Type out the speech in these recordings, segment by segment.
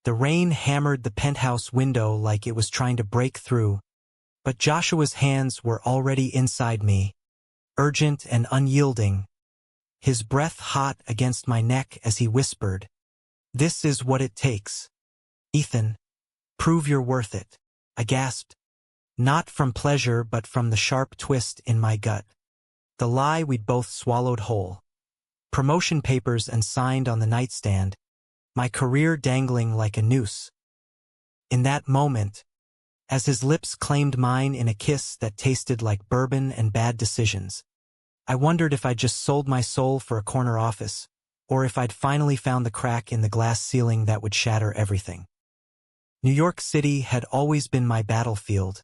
The rain hammered the penthouse window like it was trying to break through, but Joshua's hands were already inside me, urgent and unyielding, his breath hot against my neck as he whispered, "This is what it takes. Ethan, prove you're worth it." I gasped, not from pleasure but from the sharp twist in my gut. The lie we'd both swallowed whole. Promotion papers and signed on the nightstand, my career dangling like a noose. In that moment, as his lips claimed mine in a kiss that tasted like bourbon and bad decisions, I wondered if I'd just sold my soul for a corner office, or if I'd finally found the crack in the glass ceiling that would shatter everything. New York City had always been my battlefield,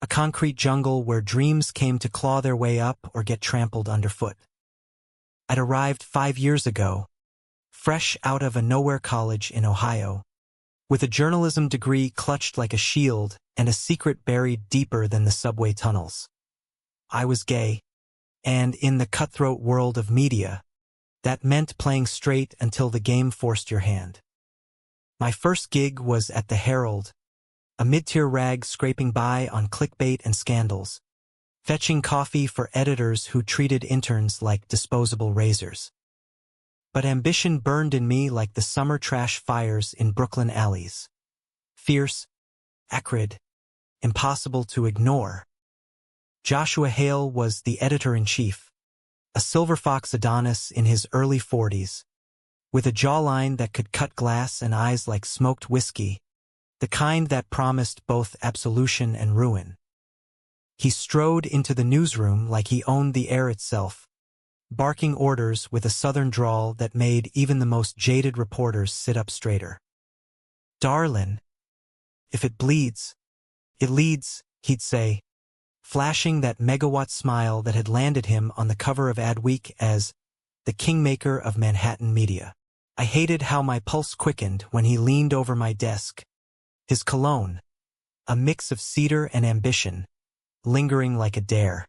a concrete jungle where dreams came to claw their way up or get trampled underfoot. I'd arrived 5 years ago, fresh out of a nowhere college in Ohio, with a journalism degree clutched like a shield and a secret buried deeper than the subway tunnels. I was gay, and in the cutthroat world of media, that meant playing straight until the game forced your hand. My first gig was at the Herald, a mid-tier rag scraping by on clickbait and scandals, fetching coffee for editors who treated interns like disposable razors. But ambition burned in me like the summer trash fires in Brooklyn alleys. Fierce, acrid, impossible to ignore. Joshua Hale was the editor-in-chief, a silver fox Adonis in his early 40s, with a jawline that could cut glass and eyes like smoked whiskey, the kind that promised both absolution and ruin. He strode into the newsroom like he owned the air itself, barking orders with a southern drawl that made even the most jaded reporters sit up straighter. "Darlin', if it bleeds, it leads," he'd say, flashing that megawatt smile that had landed him on the cover of Adweek as the kingmaker of Manhattan media. I hated how my pulse quickened when he leaned over my desk, his cologne, a mix of cedar and ambition, lingering like a dare.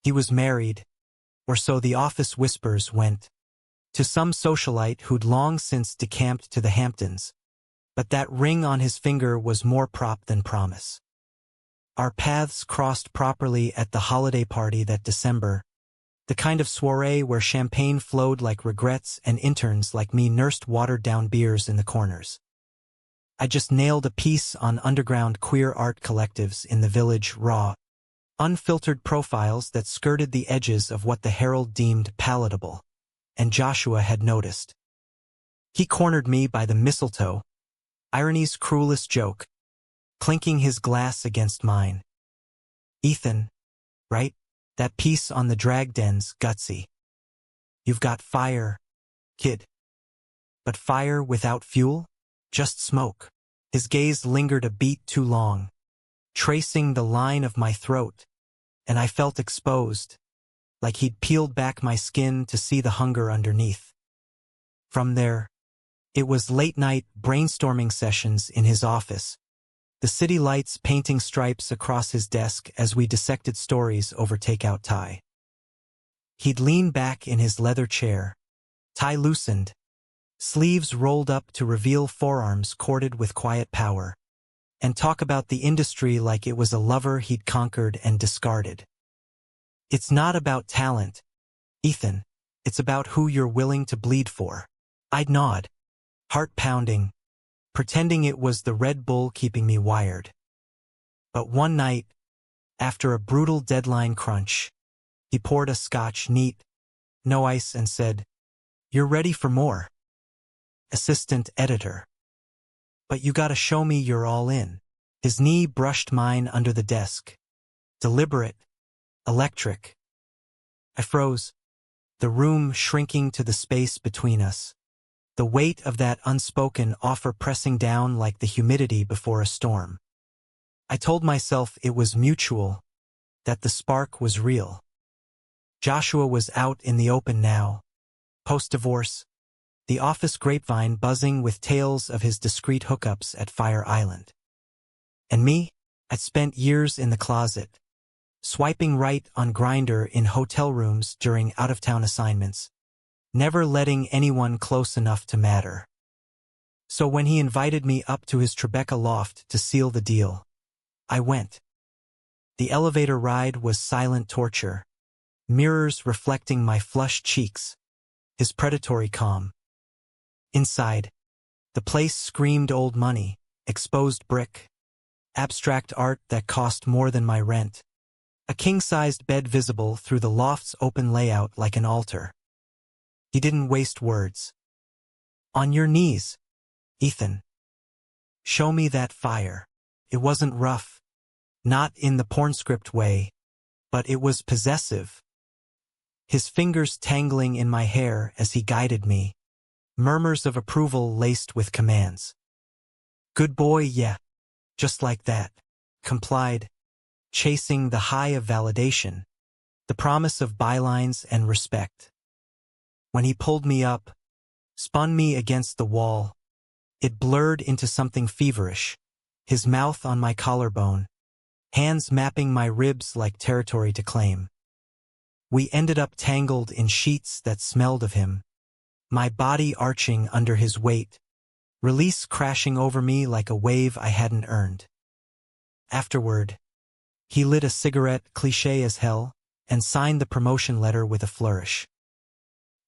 He was married, or so the office whispers went, to some socialite who'd long since decamped to the Hamptons, but that ring on his finger was more prop than promise. Our paths crossed properly at the holiday party that December, the kind of soiree where champagne flowed like regrets and interns like me nursed watered-down beers in the corners. I just nailed a piece on underground queer art collectives in the Village, raw, unfiltered profiles that skirted the edges of what the Herald deemed palatable, and Joshua had noticed. He cornered me by the mistletoe, irony's cruelest joke, clinking his glass against mine. "Ethan, right? That piece on the drag den's gutsy. You've got fire, kid. But fire without fuel? Just smoke." His gaze lingered a beat too long, tracing the line of my throat, and I felt exposed, like he'd peeled back my skin to see the hunger underneath. From there, it was late-night brainstorming sessions in his office, the city lights painting stripes across his desk as we dissected stories over takeout Thai. He'd lean back in his leather chair, tie loosened, sleeves rolled up to reveal forearms corded with quiet power, and talk about the industry like it was a lover he'd conquered and discarded. "It's not about talent, Ethan. It's about who you're willing to bleed for." I'd nod, heart pounding, pretending it was the Red Bull keeping me wired. But one night, after a brutal deadline crunch, he poured a scotch neat, no ice, and said, "You're ready for more, assistant editor. But you gotta show me you're all in." His knee brushed mine under the desk. Deliberate, electric. I froze, the room shrinking to the space between us, the weight of that unspoken offer pressing down like the humidity before a storm. I told myself it was mutual, that the spark was real. Joshua was out in the open now, post-divorce, the office grapevine buzzing with tales of his discreet hookups at Fire Island. And me, I'd spent years in the closet, swiping right on Grindr in hotel rooms during out-of-town assignments, never letting anyone close enough to matter. So when he invited me up to his Tribeca loft to seal the deal, I went. The elevator ride was silent torture, mirrors reflecting my flushed cheeks, his predatory calm. Inside, the place screamed old money, exposed brick, abstract art that cost more than my rent, a king-sized bed visible through the loft's open layout like an altar. He didn't waste words. On your knees, Ethan. Show me that fire. It wasn't rough, not in the porn script way, but it was possessive. His fingers tangling in my hair as he guided me, murmurs of approval laced with commands. Good boy, yeah. Just like that. Complied, chasing the high of validation, the promise of bylines and respect. When he pulled me up, spun me against the wall, it blurred into something feverish, his mouth on my collarbone, hands mapping my ribs like territory to claim. We ended up tangled in sheets that smelled of him, my body arching under his weight, release crashing over me like a wave I hadn't earned. Afterward, he lit a cigarette, cliché as hell, and signed the promotion letter with a flourish.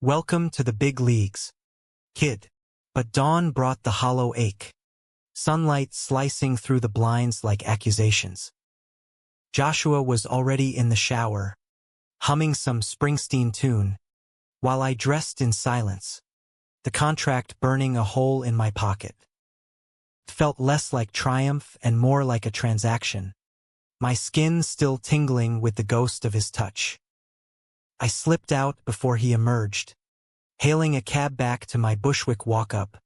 Welcome to the big leagues, kid. But dawn brought the hollow ache, sunlight slicing through the blinds like accusations. Joshua was already in the shower, humming some Springsteen tune, while I dressed in silence, the contract burning a hole in my pocket. It felt less like triumph and more like a transaction, my skin still tingling with the ghost of his touch. I slipped out before he emerged, hailing a cab back to my Bushwick walk-up,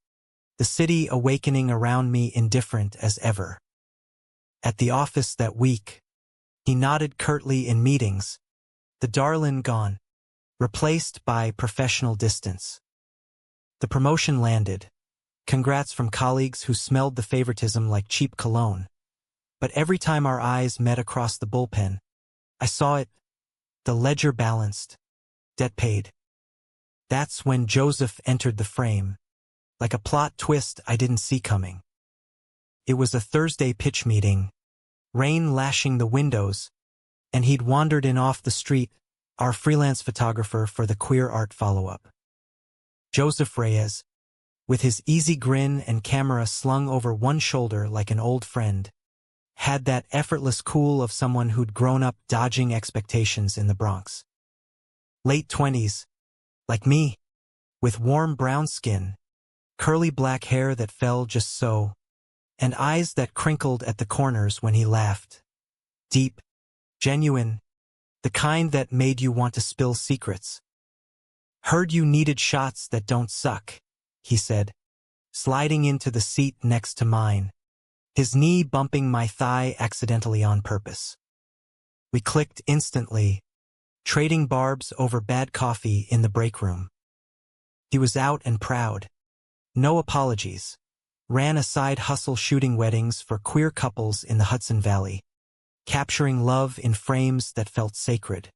the city awakening around me indifferent as ever. At the office that week, he nodded curtly in meetings, the darlin' gone, replaced by professional distance. The promotion landed, congrats from colleagues who smelled the favoritism like cheap cologne. But every time our eyes met across the bullpen, I saw it, the ledger balanced, debt paid. That's when Joseph entered the frame, like a plot twist I didn't see coming. It was a Thursday pitch meeting, rain lashing the windows, and he'd wandered in off the street, our freelance photographer for the queer art follow-up. Joseph Reyes, with his easy grin and camera slung over one shoulder like an old friend, had that effortless cool of someone who'd grown up dodging expectations in the Bronx. Late 20s, like me, with warm brown skin, curly black hair that fell just so, and eyes that crinkled at the corners when he laughed. Deep, genuine, the kind that made you want to spill secrets. Heard you needed shots that don't suck, he said, sliding into the seat next to mine, his knee bumping my thigh accidentally on purpose. We clicked instantly, trading barbs over bad coffee in the break room. He was out and proud. No apologies. Ran a side hustle shooting weddings for queer couples in the Hudson Valley, capturing love in frames that felt sacred.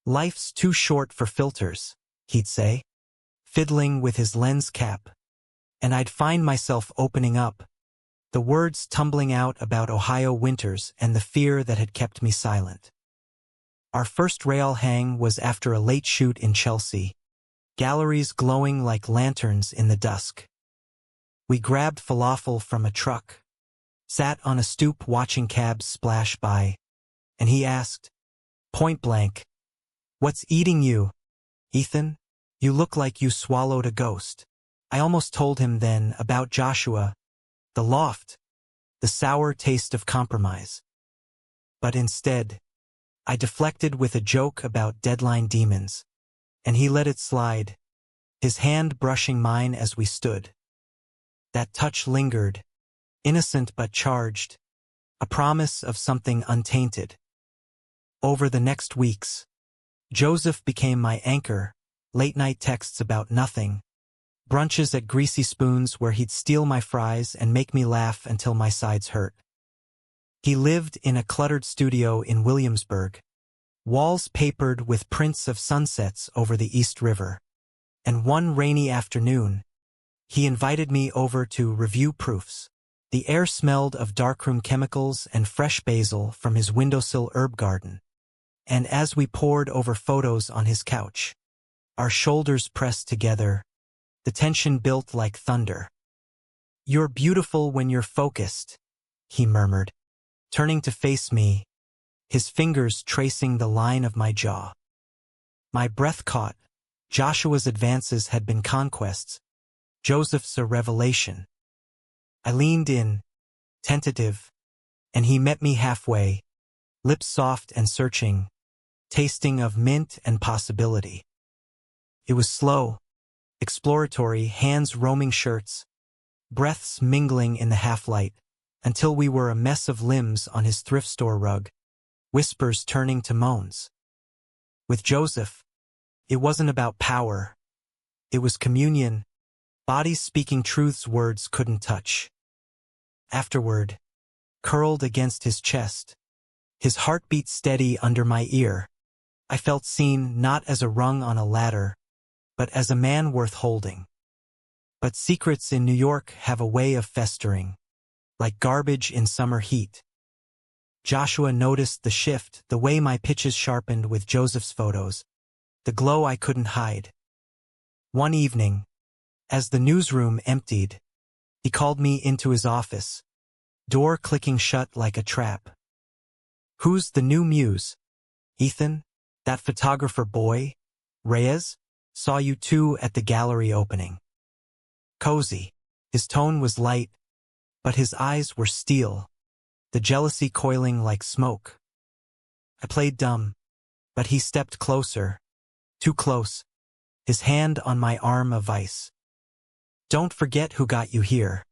Life's too short for filters, he'd say, fiddling with his lens cap, and I'd find myself opening up, the words tumbling out about Ohio winters and the fear that had kept me silent. Our first rail hang was after a late shoot in Chelsea, galleries glowing like lanterns in the dusk. We grabbed falafel from a truck, sat on a stoop watching cabs splash by, and he asked, point blank, "What's eating you, Ethan? You look like you swallowed a ghost." I almost told him then about Joshua, the loft, the sour taste of compromise. But instead, I deflected with a joke about deadline demons, and he let it slide, his hand brushing mine as we stood. That touch lingered, innocent but charged, a promise of something untainted. Over the next weeks, Joseph became my anchor, late-night texts about nothing, brunches at Greasy Spoons where he'd steal my fries and make me laugh until my sides hurt. He lived in a cluttered studio in Williamsburg, walls papered with prints of sunsets over the East River. And one rainy afternoon, He invited me over to review proofs. The air smelled of darkroom chemicals and fresh basil from his windowsill herb garden. And as we pored over photos on his couch, our shoulders pressed together, the tension built like thunder. "You're beautiful when you're focused," he murmured, turning to face me, his fingers tracing the line of my jaw. My breath caught. Joshua's advances had been conquests, Joseph's a revelation. I leaned in, tentative, and he met me halfway, lips soft and searching, tasting of mint and possibility. It was slow, exploratory, hands roaming shirts, breaths mingling in the half-light, until we were a mess of limbs on his thrift store rug, whispers turning to moans. With Joseph, it wasn't about power. It was communion, bodies speaking truths words couldn't touch. Afterward, curled against his chest, his heartbeat steady under my ear, I felt seen not as a rung on a ladder, but as a man worth holding. But secrets in New York have a way of festering, like garbage in summer heat. Joshua noticed the shift, the way my pitches sharpened with Joseph's photos, the glow I couldn't hide. One evening, as the newsroom emptied, he called me into his office, door clicking shut like a trap. "Who's the new muse? Ethan? That photographer boy? Reyes? Saw you two at the gallery opening." Cozy. His tone was light, but his eyes were steel, the jealousy coiling like smoke. I played dumb, but he stepped closer, too close, his hand on my arm a vice. "Don't forget who got you here.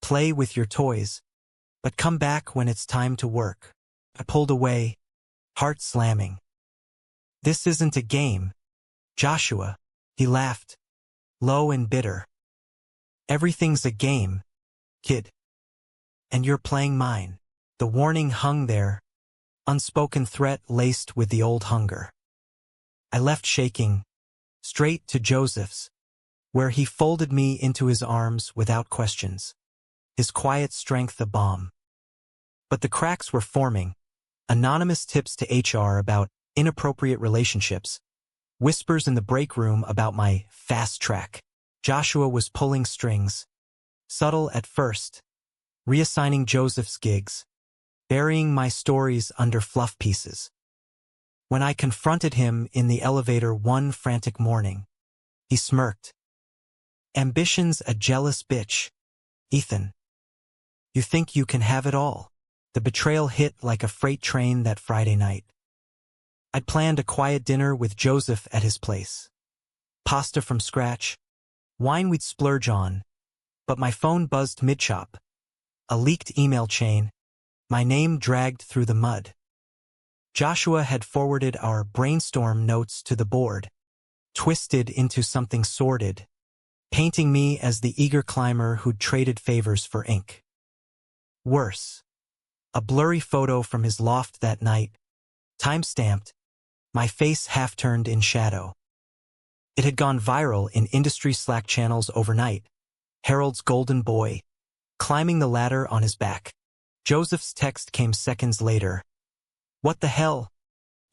Play with your toys, but come back when it's time to work." I pulled away, heart slamming. "This isn't a game, Joshua," he laughed, low and bitter. "Everything's a game, kid. And you're playing mine." The warning hung there, unspoken threat laced with the old hunger. I left shaking, straight to Joseph's, where he folded me into his arms without questions, his quiet strength a bomb. But the cracks were forming, anonymous tips to HR about inappropriate relationships, whispers in the break room about my fast track. Joshua was pulling strings, subtle at first, reassigning Joseph's gigs, burying my stories under fluff pieces. When I confronted him in the elevator one frantic morning, he smirked. "Ambition's a jealous bitch, Ethan. You think you can have it all." The betrayal hit like a freight train that Friday night. I'd planned a quiet dinner with Joseph at his place. Pasta from scratch, wine we'd splurge on, but my phone buzzed mid-chop. A leaked email chain, my name dragged through the mud. Joshua had forwarded our brainstorm notes to the board, twisted into something sordid, painting me as the eager climber who'd traded favors for ink. Worse, a blurry photo from his loft that night, time-stamped, my face half-turned in shadow. It had gone viral in industry Slack channels overnight. Harold's golden boy, climbing the ladder on his back. Joseph's text came seconds later. "What the hell?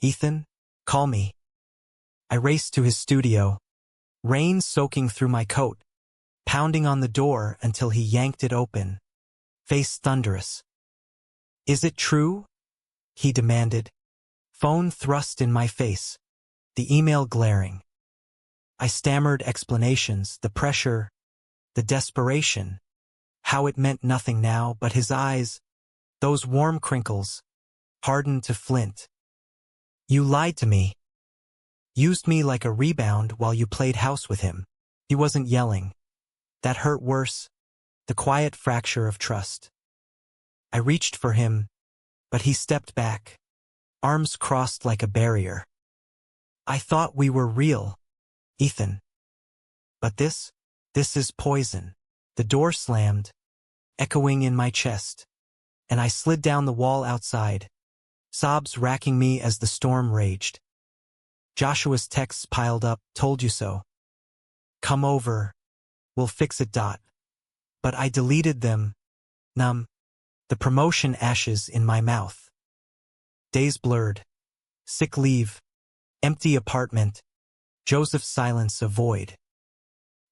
Ethan, call me." I raced to his studio, rain soaking through my coat, pounding on the door until he yanked it open, face thunderous. "Is it true?" he demanded, phone thrust in my face, the email glaring. I stammered explanations, the pressure, the desperation, how it meant nothing now, but his eyes, those warm crinkles, hardened to flint. "You lied to me. Used me like a rebound while you played house with him." He wasn't yelling. That hurt worse, the quiet fracture of trust. I reached for him, but he stepped back, arms crossed like a barrier. "I thought we were real, Ethan. But this is poison." The door slammed, echoing in my chest, and I slid down the wall outside, sobs racking me as the storm raged. Joshua's texts piled up, "Told you so. Come over. We'll fix it. But I deleted them. Numb. The promotion ashes in my mouth. Days blurred. Sick leave. Empty apartment. Joseph's silence a void.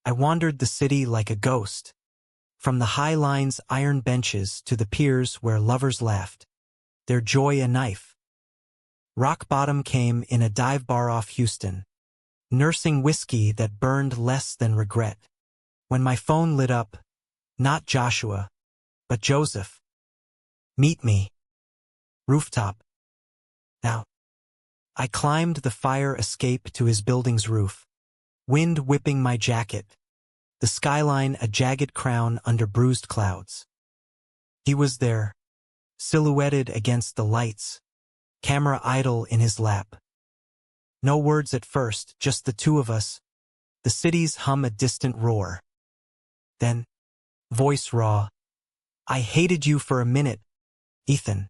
I wandered the city like a ghost. From the High Line's iron benches to the piers where lovers laughed. Their joy a knife. Rock bottom came in a dive bar off Houston. Nursing whiskey that burned less than regret. When my phone lit up, not Joshua, but Joseph. Meet me. Rooftop. Now. I climbed the fire escape to his building's roof. Wind whipping my jacket. The skyline a jagged crown under bruised clouds. He was there, silhouetted against the lights, camera idle in his lap. No words at first, just the two of us. The city's hum a distant roar. Then, voice raw. I hated you for a minute, Ethan.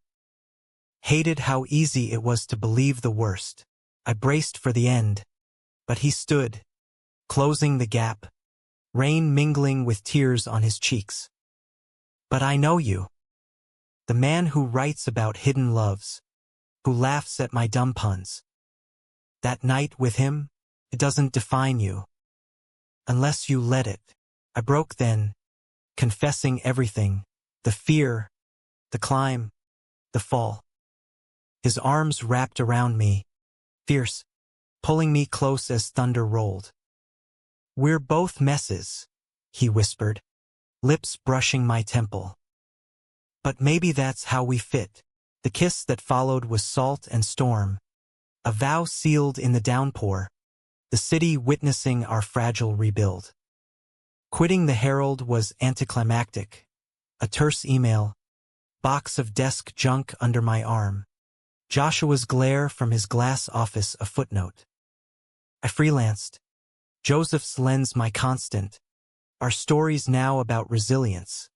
Hated how easy it was to believe the worst. I braced for the end. But he stood, closing the gap, rain mingling with tears on his cheeks. But I know you. The man who writes about hidden loves, who laughs at my dumb puns. That night with him, it doesn't define you. Unless you let it. I broke then, confessing everything, the fear, the climb, the fall. His arms wrapped around me, fierce, pulling me close as thunder rolled. We're both messes, he whispered, lips brushing my temple. But maybe that's how we fit. The kiss that followed was salt and storm, a vow sealed in the downpour, the city witnessing our fragile rebuild. Quitting the Herald was anticlimactic, a terse email, box of desk junk under my arm. Joshua's glare from his glass office a footnote. I freelanced. Joseph's lens my constant. Our stories now about resilience.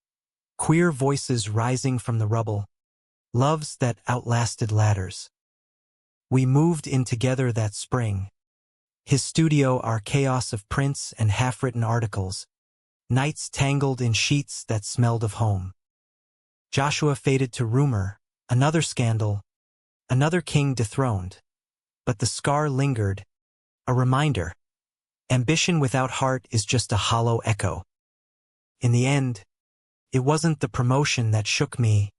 Queer voices rising from the rubble. Loves that outlasted ladders. We moved in together that spring. His studio our chaos of prints and half-written articles. Nights tangled in sheets that smelled of home. Joshua faded to rumor, another scandal, another king dethroned. But the scar lingered, a reminder. Ambition without heart is just a hollow echo. In the end, it wasn't the promotion that shook me,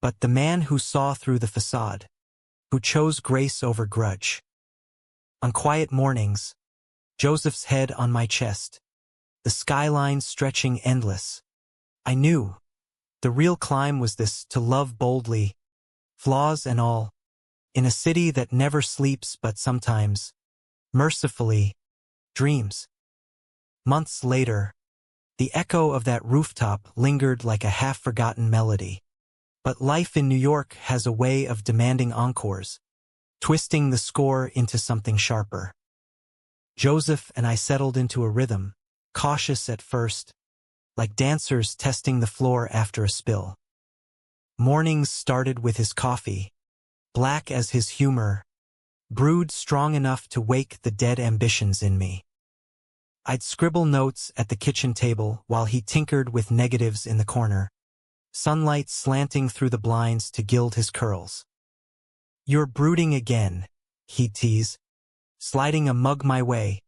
but the man who saw through the facade, who chose grace over grudge. On quiet mornings, Joseph's head on my chest, the skyline stretching endless. I knew. The real climb was this, to love boldly, flaws and all, in a city that never sleeps but sometimes, mercifully, dreams. Months later, the echo of that rooftop lingered like a half-forgotten melody. But life in New York has a way of demanding encores, twisting the score into something sharper. Joseph and I settled into a rhythm, cautious at first, like dancers testing the floor after a spill. Mornings started with his coffee, black as his humor, brewed strong enough to wake the dead ambitions in me. I'd scribble notes at the kitchen table while he tinkered with negatives in the corner, sunlight slanting through the blinds to gild his curls. You're brooding again, he'd tease, sliding a mug my way,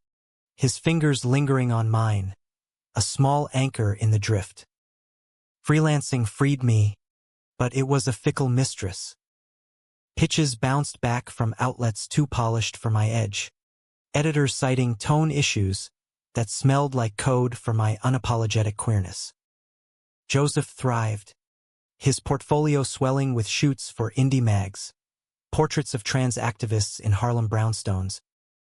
his fingers lingering on mine, a small anchor in the drift. Freelancing freed me, but it was a fickle mistress. Pitches bounced back from outlets too polished for my edge, editors citing tone issues that smelled like code for my unapologetic queerness. Joseph thrived, his portfolio swelling with shoots for indie mags, portraits of trans activists in Harlem brownstones,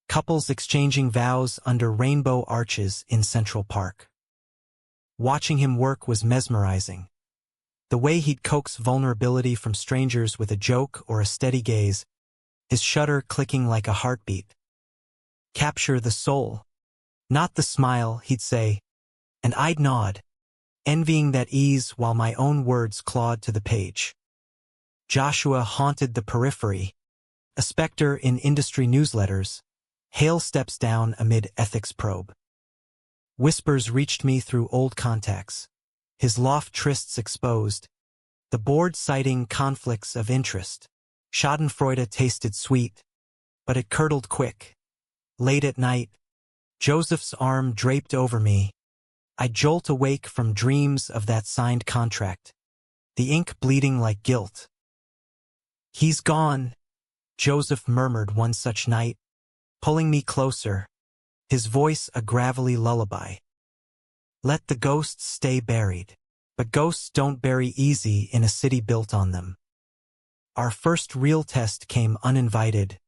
couples exchanging vows under rainbow arches in Central Park. Watching him work was mesmerizing. The way he'd coax vulnerability from strangers with a joke or a steady gaze, his shutter clicking like a heartbeat. Capture the soul, not the smile, he'd say, and I'd nod, envying that ease while my own words clawed to the page. Joshua haunted the periphery, a specter in industry newsletters. Hale steps down amid ethics probe. Whispers reached me through old contacts. His loft trysts exposed. The board citing conflicts of interest. Schadenfreude tasted sweet, but it curdled quick. Late at night, Joseph's arm draped over me. I jolt awake from dreams of that signed contract, the ink bleeding like guilt. "He's gone," Joseph murmured one such night, pulling me closer, his voice a gravelly lullaby. "Let the ghosts stay buried." But ghosts don't bury easy in a city built on them. Our first real test came uninvited,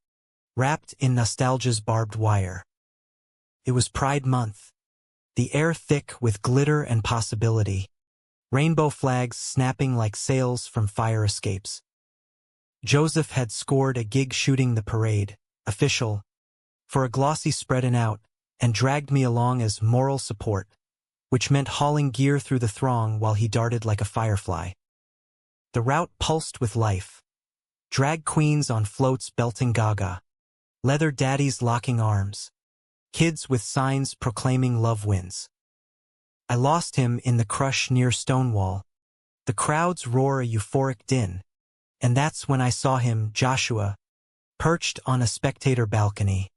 wrapped in nostalgia's barbed wire. It was Pride Month, the air thick with glitter and possibility, rainbow flags snapping like sails from fire escapes. Joseph had scored a gig shooting the parade, official, for a glossy spreadin' out, and dragged me along as moral support, which meant hauling gear through the throng while he darted like a firefly. The route pulsed with life. Drag queens on floats belting gaga, leather daddies locking arms, kids with signs proclaiming love wins. I lost him in the crush near Stonewall. The crowds roar a euphoric din, and that's when I saw him, Joshua, perched on a spectator balcony,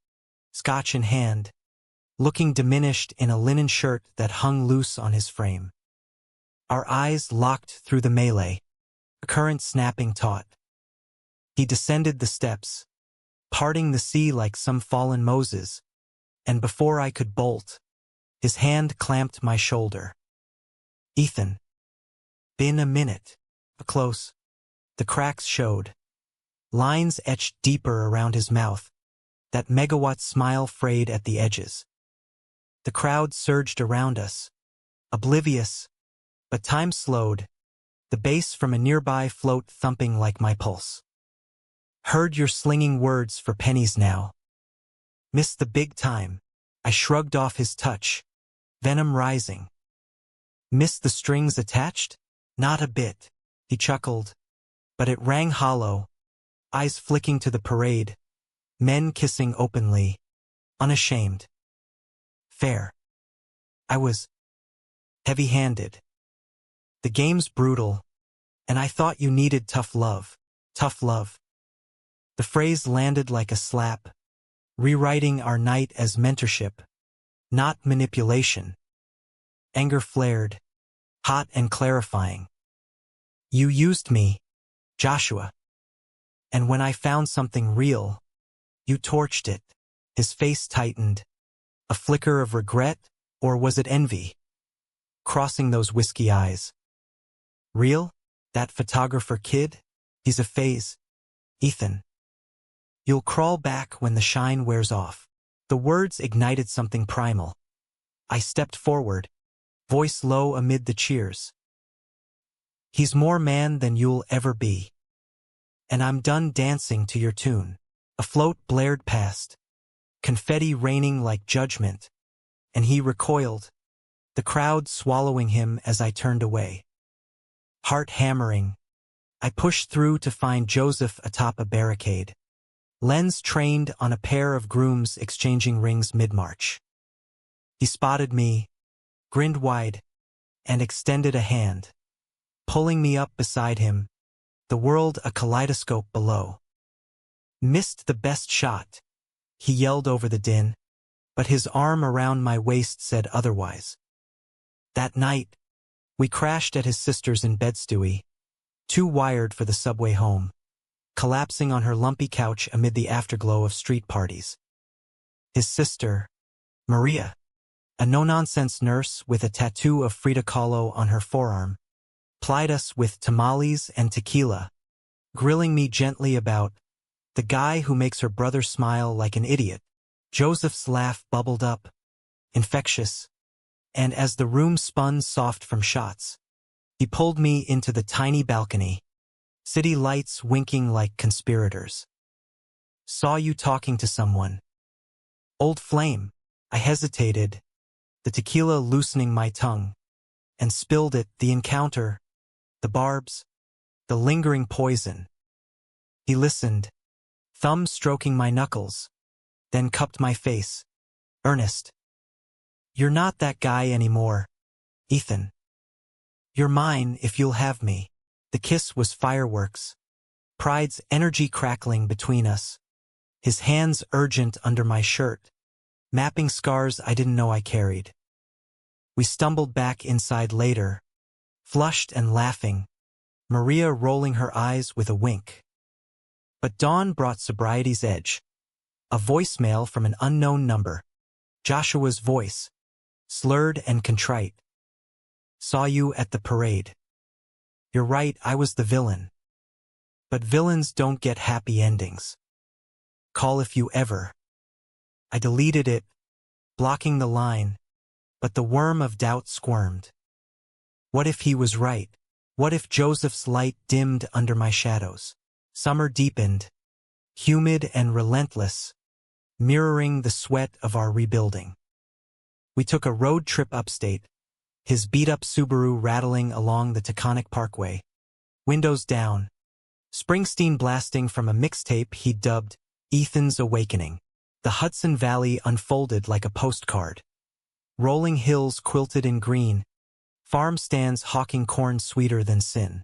scotch in hand, looking diminished in a linen shirt that hung loose on his frame. Our eyes locked through the melee, a current snapping taut. He descended the steps, parting the sea like some fallen Moses, and before I could bolt, his hand clamped my shoulder. "Ethan." "Been a minute." Close. The cracks showed. Lines etched deeper around his mouth, that megawatt smile frayed at the edges. The crowd surged around us, oblivious, but time slowed, the bass from a nearby float thumping like my pulse. "Heard your slinging words for pennies now." "Missed the big time." I shrugged off his touch, venom rising. "Missed the strings attached?" "Not a bit," he chuckled, but it rang hollow, eyes flicking to the parade, men kissing openly, unashamed. Fair. I was heavy-handed. "The game's brutal, and I thought you needed tough love." Tough love. The phrase landed like a slap, rewriting our night as mentorship, not manipulation. Anger flared, hot and clarifying. "You used me, Joshua. And when I found something real, you torched it." His face tightened. A flicker of regret, or was it envy, crossing those whiskey eyes? "Real? That photographer kid? He's a phase. Ethan. You'll crawl back when the shine wears off." The words ignited something primal. I stepped forward, voice low amid the cheers. "He's more man than you'll ever be. And I'm done dancing to your tune." A float blared past, confetti raining like judgment, and he recoiled, the crowd swallowing him as I turned away. Heart hammering, I pushed through to find Joseph atop a barricade, lens trained on a pair of grooms exchanging rings mid-march. He spotted me, grinned wide, and extended a hand, pulling me up beside him, the world a kaleidoscope below. "Missed the best shot," he yelled over the din, but his arm around my waist said otherwise. That night, we crashed at his sister's in Bed-Stuy, too wired for the subway home, collapsing on her lumpy couch amid the afterglow of street parties. His sister, Maria, a no-nonsense nurse with a tattoo of Frida Kahlo on her forearm, plied us with tamales and tequila, grilling me gently about the guy who makes her brother smile like an idiot. Joseph's laugh bubbled up, infectious, and as the room spun soft from shots, he pulled me into the tiny balcony, city lights winking like conspirators. "Saw you talking to someone." "Old flame." I hesitated, the tequila loosening my tongue, and spilled it, the encounter, the barbs, the lingering poison. He listened, thumb stroking my knuckles, then cupped my face. "Ernest." You're not that guy anymore, Ethan. You're mine if you'll have me. The kiss was fireworks. Pride's energy crackling between us. His hands urgent under my shirt, mapping scars I didn't know I carried. We stumbled back inside later, flushed and laughing, Maria rolling her eyes with a wink. But dawn brought sobriety's edge. A voicemail from an unknown number. Joshua's voice, slurred and contrite. Saw you at the parade. You're right, I was the villain. But villains don't get happy endings. Call if you ever. I deleted it, blocking the line, but the worm of doubt squirmed. What if he was right? What if Joseph's light dimmed under my shadows? Summer deepened, humid and relentless, mirroring the sweat of our rebuilding. We took a road trip upstate, his beat-up Subaru rattling along the Taconic Parkway. Windows down, Springsteen blasting from a mixtape he dubbed Ethan's Awakening. The Hudson Valley unfolded like a postcard. Rolling hills quilted in green, farm stands hawking corn sweeter than sin.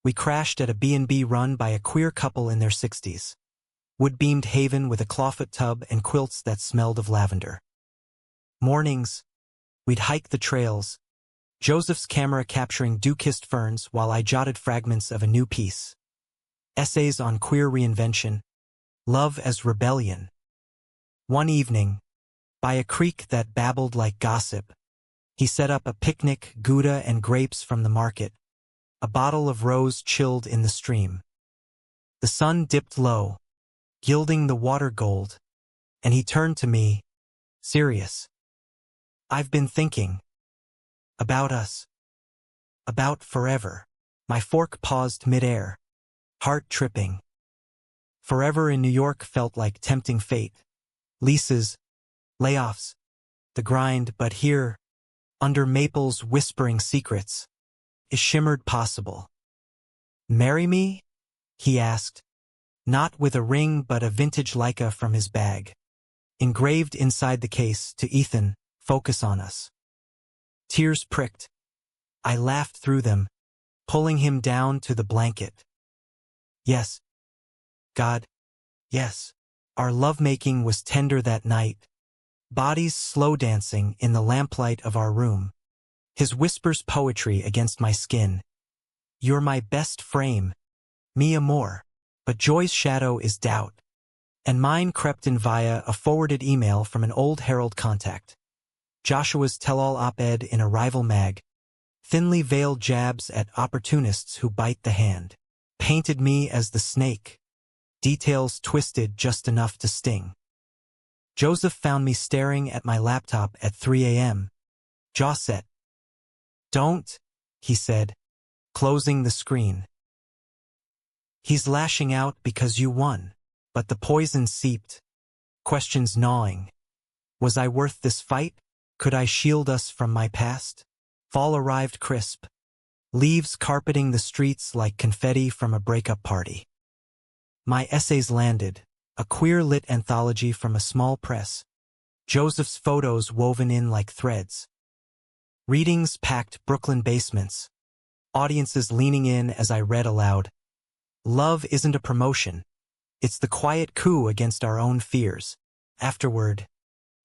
We crashed at a B&B run by a queer couple in their 60s. Wood-beamed haven with a clawfoot tub and quilts that smelled of lavender. Mornings, we'd hike the trails, Joseph's camera capturing dew-kissed ferns while I jotted fragments of a new piece. Essays on queer reinvention, love as rebellion. One evening, by a creek that babbled like gossip, he set up a picnic, Gouda and grapes from the market, a bottle of rose chilled in the stream. The sun dipped low, gilding the water gold, and he turned to me, serious. I've been thinking. About us. About forever. My fork paused midair, heart tripping. Forever in New York felt like tempting fate. Leases, layoffs, the grind, but here, under maples whispering secrets, it shimmered possible. Marry me? He asked, not with a ring but a vintage Leica from his bag. Engraved inside the case to Ethan, focus on us. Tears pricked. I laughed through them, pulling him down to the blanket. Yes. God. Yes. Our lovemaking was tender that night, bodies slow dancing in the lamplight of our room. His whispers poetry against my skin. You're my best frame, mi amor. But joy's shadow is doubt. And mine crept in via a forwarded email from an old Herald contact. Joshua's tell-all op-ed in a rival mag. Thinly veiled jabs at opportunists who bite the hand. Painted me as the snake. Details twisted just enough to sting. Joseph found me staring at my laptop at 3 a.m. Jaw set. Don't, he said, closing the screen. He's lashing out because you won, but the poison seeped. Questions gnawing. Was I worth this fight? Could I shield us from my past? Fall arrived crisp. Leaves carpeting the streets like confetti from a breakup party. My essays landed, a queer-lit anthology from a small press. Joseph's photos woven in like threads. Readings packed Brooklyn basements. Audiences leaning in as I read aloud. Love isn't a promotion. It's the quiet coup against our own fears. Afterward,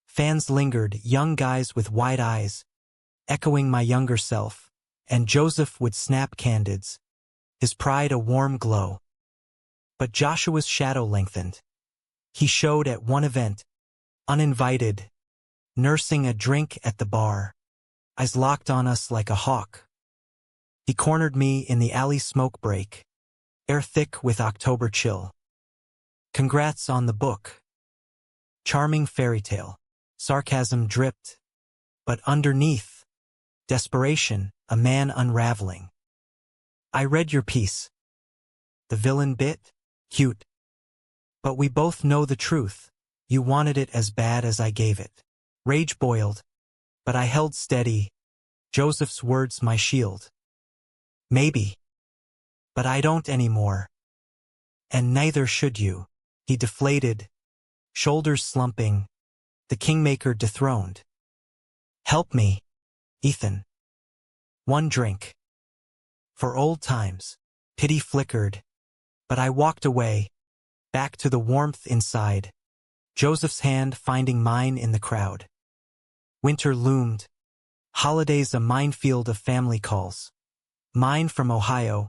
fans lingered, young guys with wide eyes, echoing my younger self, and Joseph would snap candids, his pride a warm glow. But Joshua's shadow lengthened. He showed at one event, uninvited, nursing a drink at the bar, eyes locked on us like a hawk. He cornered me in the alley smoke break, air thick with October chill. Congrats on the book. Charming fairy tale. Sarcasm dripped. But underneath, desperation, a man unraveling. I read your piece. The villain bit? Cute. But we both know the truth. You wanted it as bad as I gave it. Rage boiled. But I held steady. Joseph's words my shield. Maybe. But I don't anymore. And neither should you. He deflated, shoulders slumping, the kingmaker dethroned. Help me, Ethan. One drink. For old times. Pity flickered, but I walked away, back to the warmth inside, Joseph's hand finding mine in the crowd. Winter loomed. Holidays a minefield of family calls. Mine from Ohio,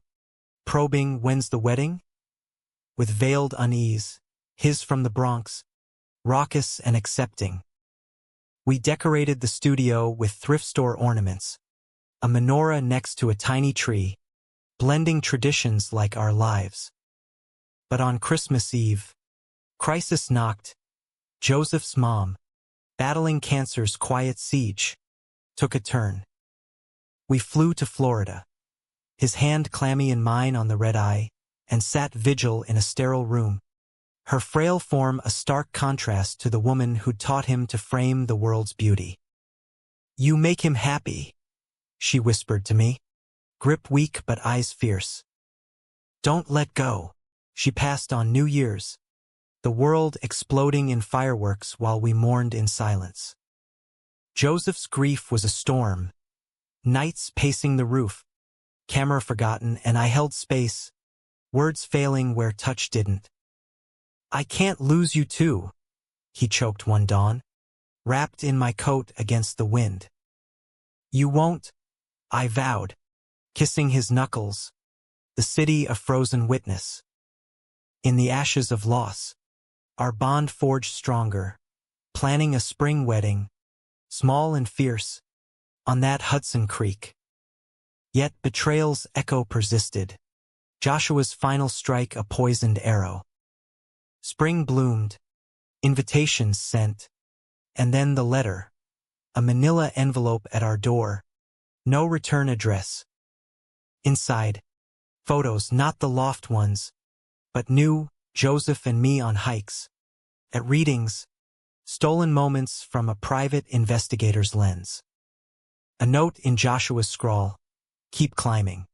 probing when's the wedding? With veiled unease, his from the Bronx, raucous and accepting. We decorated the studio with thrift store ornaments, a menorah next to a tiny tree, blending traditions like our lives. But on Christmas Eve, crisis knocked. Joseph's mom, battling cancer's quiet siege, took a turn. We flew to Florida, his hand clammy in mine on the red eye, and sat vigil in a sterile room, her frail form a stark contrast to the woman who taught him to frame the world's beauty. You make him happy, she whispered to me, grip weak but eyes fierce. Don't let go, she passed on New Year's, the world exploding in fireworks while we mourned in silence. Joseph's grief was a storm, nights pacing the roof, camera forgotten, and I held space, words failing where touch didn't. I can't lose you too, he choked one dawn, wrapped in my coat against the wind. You won't, I vowed, kissing his knuckles, the city a frozen witness. In the ashes of loss, our bond forged stronger, planning a spring wedding, small and fierce, on that Hudson Creek. Yet betrayal's echo persisted, Joshua's final strike a poisoned arrow. Spring bloomed, invitations sent, and then the letter, a manila envelope at our door, no return address. Inside, photos, not the loft ones, but new, Joseph and me on hikes, at readings, stolen moments from a private investigator's lens. A note in Joshua's scrawl, keep climbing.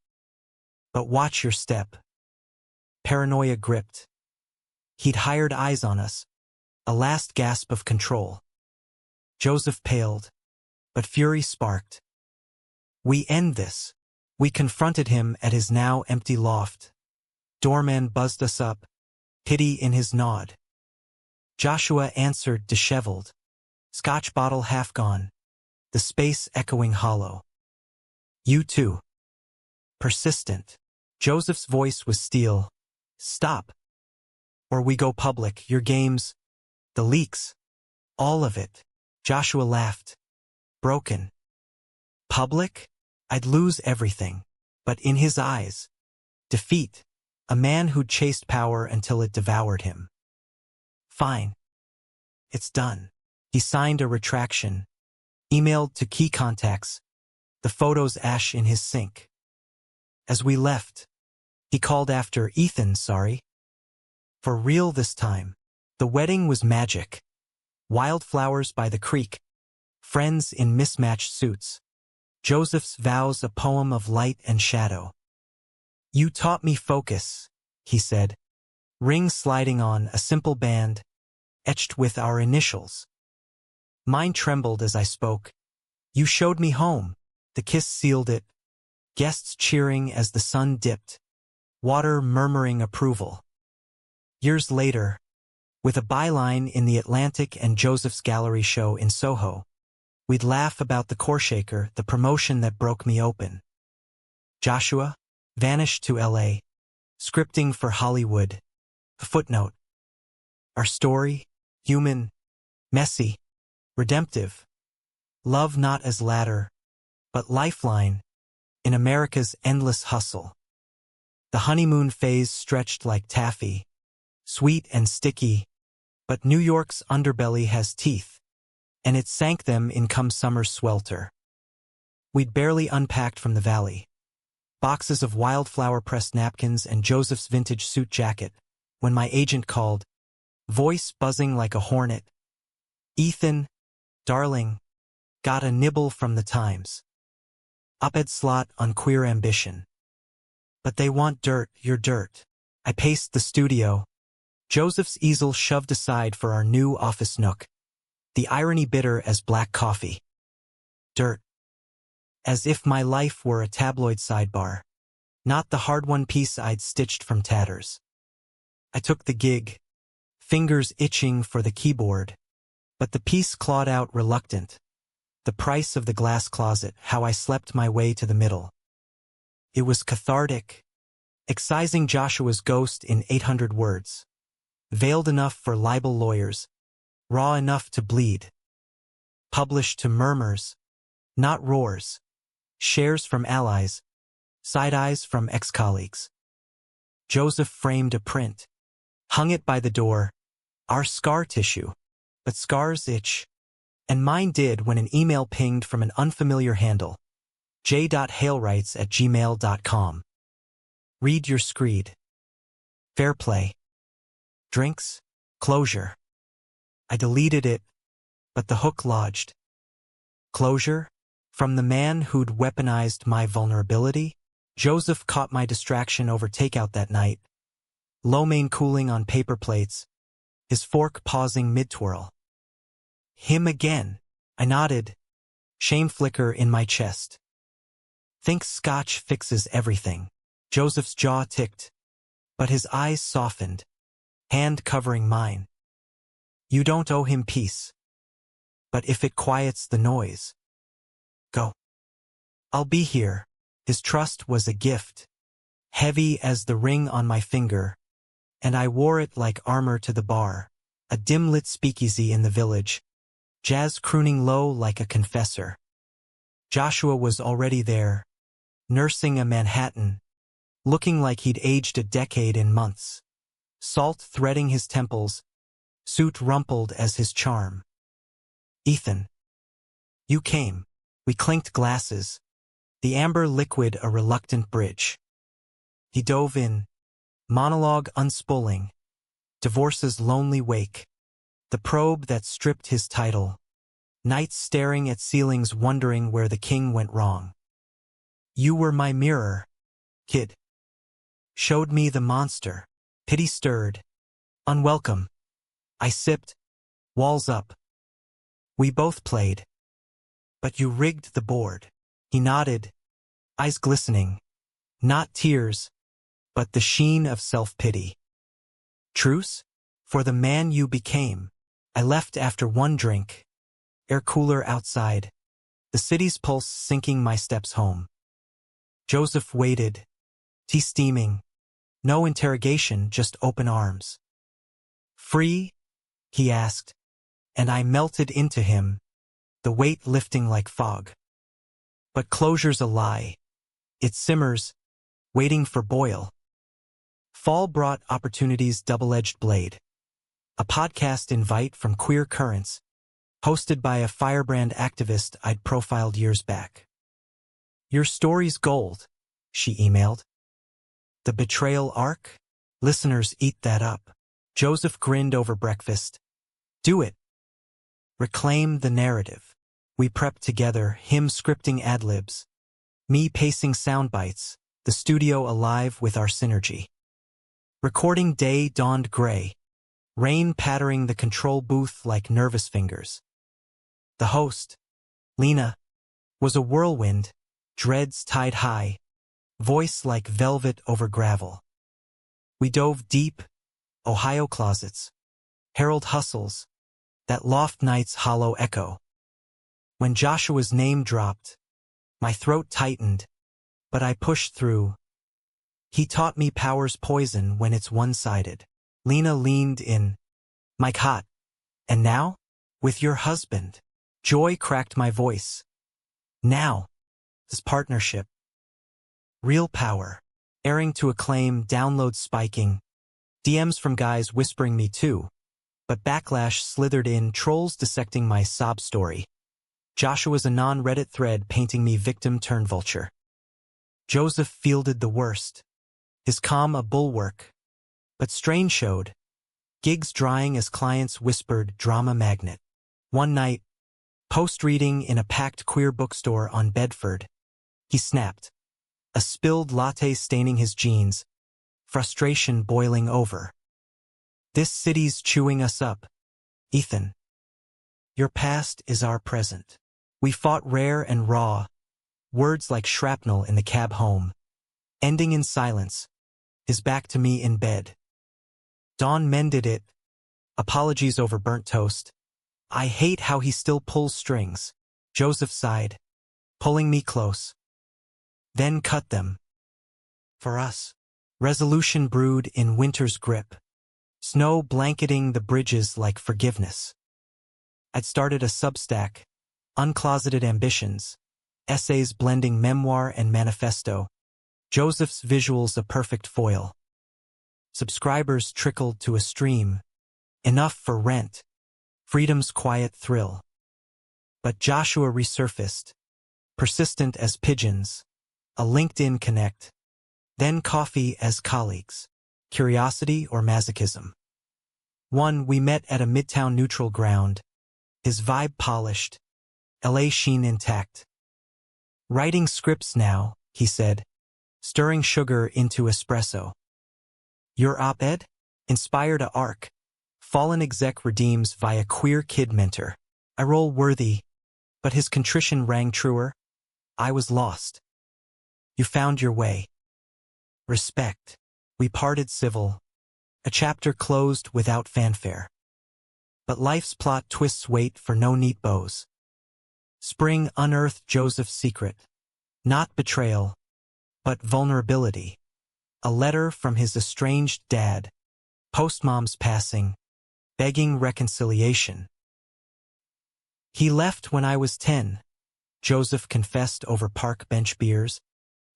But watch your step. Paranoia gripped. He'd hired eyes on us, a last gasp of control. Joseph paled, but fury sparked. We end this. We confronted him at his now empty loft. Doorman buzzed us up, pity in his nod. Joshua answered disheveled, Scotch bottle half gone, the space echoing hollow. You too. Persistent. Joseph's voice was steel. Stop. Or we go public, your games, the leaks, all of it. Joshua laughed. Broken. Public? I'd lose everything. But in his eyes, defeat. A man who'd chased power until it devoured him. Fine. It's done. He signed a retraction, emailed to key contacts, the photos ash in his sink. As we left, he called after, Ethan, sorry. For real this time. The wedding was magic. Wildflowers by the creek, friends in mismatched suits. Joseph's vows a poem of light and shadow. You taught me focus, he said. Ring sliding on a simple band, etched with our initials. Mine trembled as I spoke. You showed me home. The kiss sealed it. Guests cheering as the sun dipped. Water murmuring approval. Years later, with a byline in the Atlantic and Joseph's Gallery show in Soho, we'd laugh about the Corshaker, the promotion that broke me open. Joshua vanished to L.A., scripting for Hollywood. A footnote. Our story, human, messy, redemptive. Love not as ladder, but lifeline in America's endless hustle. The honeymoon phase stretched like taffy, sweet and sticky, but New York's underbelly has teeth, and it sank them in come summer's swelter. We'd barely unpacked from the valley. Boxes of wildflower-pressed napkins and Joseph's vintage suit jacket, when my agent called, voice buzzing like a hornet. Ethan, darling, got a nibble from the Times. Op-ed slot on queer ambition. But they want dirt, your dirt. I paced the studio. Joseph's easel shoved aside for our new office nook. The irony bitter as black coffee. dirt. As if my life were a tabloid sidebar, not the hard-won piece I'd stitched from tatters. I took the gig, fingers itching for the keyboard, but the piece clawed out reluctant. The price of the glass closet, how I slept my way to the middle. It was cathartic, excising Joshua's ghost in 800 words. Veiled enough for libel lawyers, raw enough to bleed. Published to murmurs, not roars. Shares from allies, side-eyes from ex-colleagues. Joseph framed a print, hung it by the door, our scar tissue, but scars itch. And mine did when an email pinged from an unfamiliar handle, j.halewrites@gmail.com. Read your screed. Fair play. Drinks? Closure. I deleted it, but the hook lodged. Closure? From the man who'd weaponized my vulnerability? Joseph caught my distraction over takeout that night, lo mein cooling on paper plates, his fork pausing mid-twirl. Him again. I nodded, shame flicker in my chest. Think scotch fixes everything. Joseph's jaw ticked, but his eyes softened, hand covering mine. You don't owe him peace. But if it quiets the noise, go. I'll be here. His trust was a gift, heavy as the ring on my finger, and I wore it like armor to the bar, a dim-lit speakeasy in the village, jazz crooning low like a confessor. Joshua was already there, nursing a Manhattan, looking like he'd aged a decade in months, salt threading his temples, suit rumpled as his charm. Ethan. You came. We clinked glasses, the amber liquid a reluctant bridge. He dove in, monologue unspooling, divorce's lonely wake, the probe that stripped his title, nights staring at ceilings wondering where the king went wrong. You were my mirror, kid. Showed me the monster, pity stirred, unwelcome. I sipped, walls up. We both played. But you rigged the board. He nodded, eyes glistening, not tears, but the sheen of self-pity. Truce? For the man you became. I left after one drink, air cooler outside, the city's pulse sinking my steps home. Joseph waited, tea steaming, no interrogation, just open arms. Free? He asked, and I melted into him, the weight lifting like fog. But closure's a lie. It simmers, waiting for boil. Fall brought opportunity's double-edged blade. A podcast invite from Queer Currents, hosted by a firebrand activist I'd profiled years back. Your story's gold, she emailed. The betrayal arc? Listeners eat that up. Joseph grinned over breakfast. Do it. Reclaim the narrative. We prepped together, him scripting ad-libs, me pacing sound bites, the studio alive with our synergy. Recording day dawned gray, rain pattering the control booth like nervous fingers. The host, Lena, was a whirlwind, dreads tied high, voice like velvet over gravel. We dove deep, Ohio closets, Harold Hustles, that loft night's hollow echo. When Joshua's name dropped, my throat tightened, but I pushed through. He taught me power's poison when it's one-sided. Lena leaned in. Mike hot. And now? With your husband. Joy cracked my voice. Now. This partnership. Real power. Airing to acclaim, downloads spiking. DMs from guys whispering me too. But backlash slithered in, trolls dissecting my sob story. Joshua's a non-Reddit thread painting me victim turned vulture. Joseph fielded the worst. His calm a bulwark. But strain showed. Gigs drying as clients whispered drama magnet. One night, post-reading in a packed queer bookstore on Bedford, he snapped. A spilled latte staining his jeans. Frustration boiling over. This city's chewing us up. Ethan. Your past is our present. We fought rare and raw, words like shrapnel in the cab home, ending in silence, his back to me in bed. Dawn mended it, apologies over burnt toast. I hate how he still pulls strings, Joseph sighed, pulling me close. Then cut them. For us. Resolution brewed in winter's grip, snow blanketing the bridges like forgiveness. I'd started a Substack, Uncloseted Ambitions, essays blending memoir and manifesto, Joseph's visuals a perfect foil. Subscribers trickled to a stream, enough for rent, freedom's quiet thrill. But Joshua resurfaced, persistent as pigeons, a LinkedIn connect, then coffee as colleagues, curiosity or masochism. One, we met at a midtown neutral ground, his vibe polished, LA sheen intact. Writing scripts now, he said, stirring sugar into espresso. Your op-ed? Inspired a arc. Fallen exec redeems via queer kid mentor. I roll worthy, but his contrition rang truer. I was lost. You found your way. Respect. We parted civil. A chapter closed without fanfare. But life's plot twists wait for no neat bows. Spring unearthed Joseph's secret. Not betrayal, but vulnerability. A letter from his estranged dad, postmom's passing, begging reconciliation. He left when I was 10, Joseph confessed over park bench beers,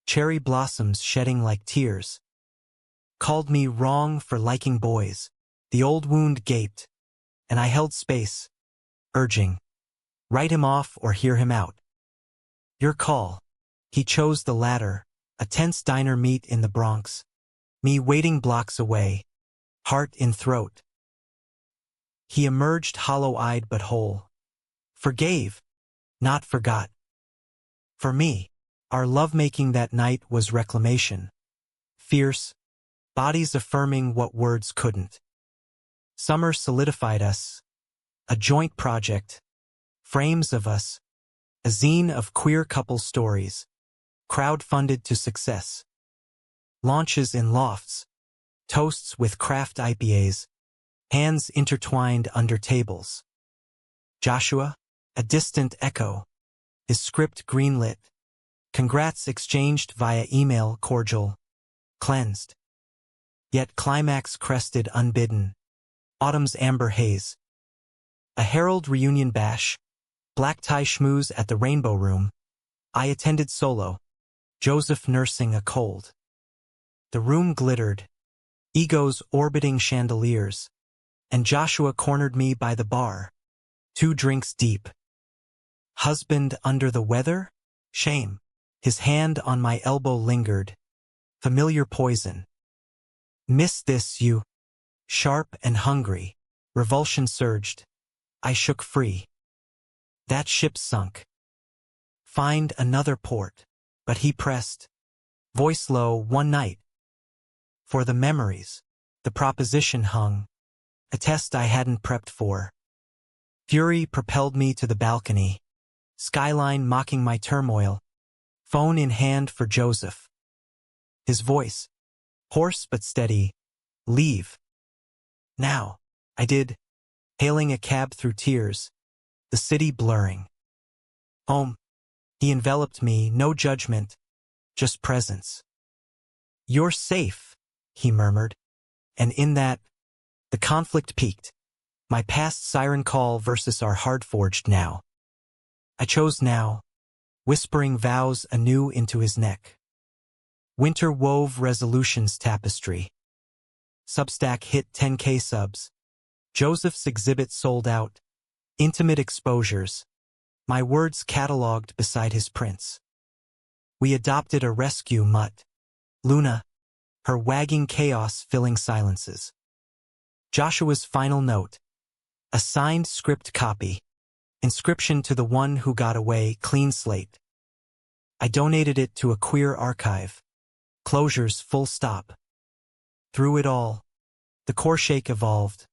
cherry blossoms shedding like tears. Called me wrong for liking boys. The old wound gaped, and I held space, urging, write him off or hear him out. Your call. He chose the latter, a tense diner meet in the Bronx. Me waiting blocks away, heart in throat. He emerged hollow-eyed but whole. Forgave, not forgot. For me, our lovemaking that night was reclamation. Fierce, bodies affirming what words couldn't. Summer solidified us. A joint project. Frames of us. A zine of queer couple stories. Crowd-funded to success. Launches in lofts. Toasts with craft IPAs. Hands intertwined under tables. Joshua, a distant echo. His script greenlit. Congrats exchanged via email cordial. Cleansed. Yet climax crested unbidden. Autumn's amber haze. A Herald reunion bash. Black tie schmooze at the Rainbow Room. I attended solo. Joseph nursing a cold. The room glittered. Egos orbiting chandeliers. And Joshua cornered me by the bar. 2 drinks deep. Husband under the weather? Shame. His hand on my elbow lingered. Familiar poison. Miss this, you. Sharp and hungry. Revulsion surged. I shook free. That ship sunk. Find another port. But he pressed. Voice low, one night. For the memories. The proposition hung. A test I hadn't prepped for. Fury propelled me to the balcony. Skyline mocking my turmoil. Phone in hand for Joseph. His voice. Hoarse but steady. Leave. Now. I did. Hailing a cab through tears. The city blurring. Home. He enveloped me, no judgment. Just presence. You're safe, he murmured. And in that, the conflict peaked. My past siren call versus our hard-forged now. I chose now, whispering vows anew into his neck. Winter wove resolutions tapestry. Substack hit 10K subs. Joseph's exhibit sold out. Intimate exposures. My words cataloged beside his prints. We adopted a rescue mutt. Luna. Her wagging chaos filling silences. Joshua's final note. A signed script copy. Inscription to the one who got away, clean slate. I donated it to a queer archive. Closures full stop. Through it all, the core shake evolved.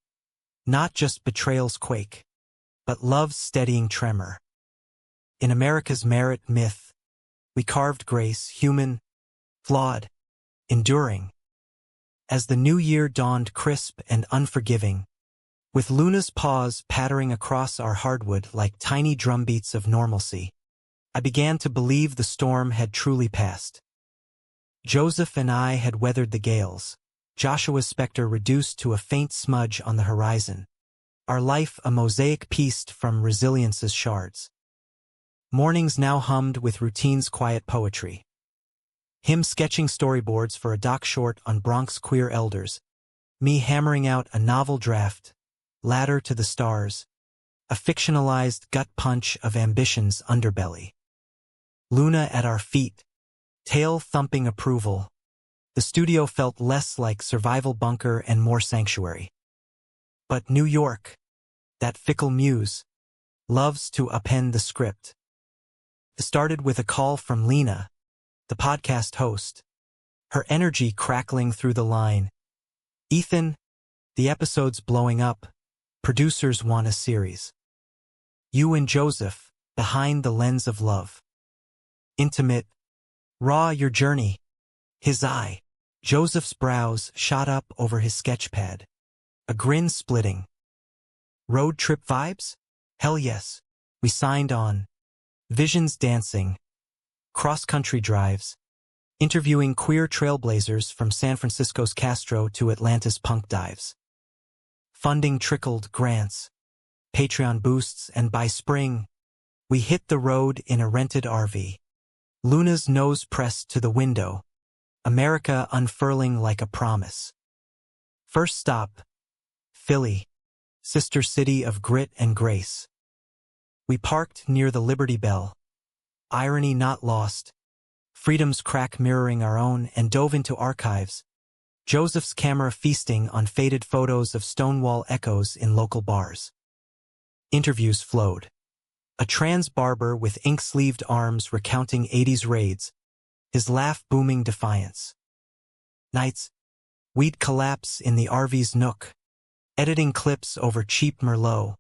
Not just betrayal's quake, but love's steadying tremor. In America's merit myth, we carved grace, human, flawed, enduring. As the new year dawned crisp and unforgiving, with Luna's paws pattering across our hardwood like tiny drumbeats of normalcy, I began to believe the storm had truly passed. Joseph and I had weathered the gales, Joshua's specter reduced to a faint smudge on the horizon, our life a mosaic pieced from resilience's shards. Mornings now hummed with routine's quiet poetry. Him sketching storyboards for a doc short on Bronx queer elders, me hammering out a novel draft, Ladder to the Stars, a fictionalized gut punch of ambition's underbelly. Luna at our feet, tail-thumping approval. The studio felt less like survival bunker and more sanctuary. But New York, that fickle muse, loves to append the script. It started with a call from Lena, the podcast host, her energy crackling through the line. Ethan, the episode's blowing up. Producers want a series. You and Joseph, behind the lens of love. Intimate, raw your journey. His eye, Joseph's brows shot up over his sketchpad. A grin splitting. Road trip vibes? Hell yes. We signed on. Visions dancing. Cross-country drives. Interviewing queer trailblazers from San Francisco's Castro to Atlanta's punk dives. Funding trickled, grants, Patreon boosts, and by spring, we hit the road in a rented RV. Luna's nose pressed to the window, America unfurling like a promise. First stop, Philly, sister city of grit and grace. We parked near the Liberty Bell, irony not lost, freedom's crack mirroring our own, and dove into archives, Joseph's camera feasting on faded photos of Stonewall echoes in local bars. Interviews flowed. A trans barber with ink-sleeved arms recounting 80s raids, his laugh booming defiance. Nights, we'd collapse in the RV's nook, editing clips over cheap Merlot,